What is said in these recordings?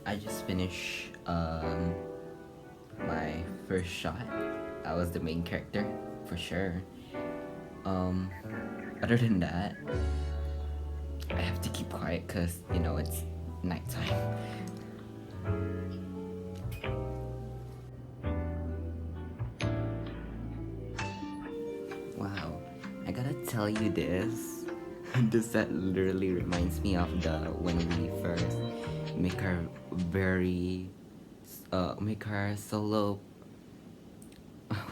I just finished my first shot. I was the main character for sure. Other than that, I have to keep quiet because you know it's nighttime. Wow, I gotta tell you this. This set literally reminds me of when we first make our solo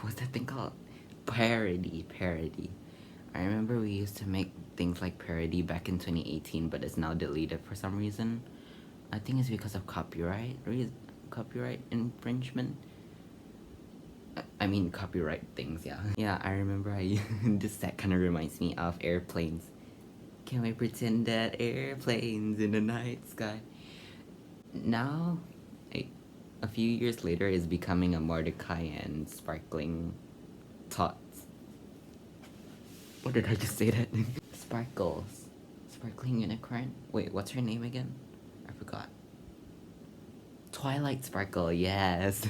what's that thing called? Parody. I remember we used to make things like parody back in 2018, but it's now deleted for some reason. I think it's because of copyright infringement. I mean copyright things, yeah. Yeah, I remember this set kind of reminds me of airplanes. Can we pretend that airplanes in the night sky? Now, a few years later, is becoming a Mordetwi and sparkling tots. What did I just say that? Sparkles. Sparkling unicorn? Wait, what's her name again? I forgot. Twilight Sparkle, yes.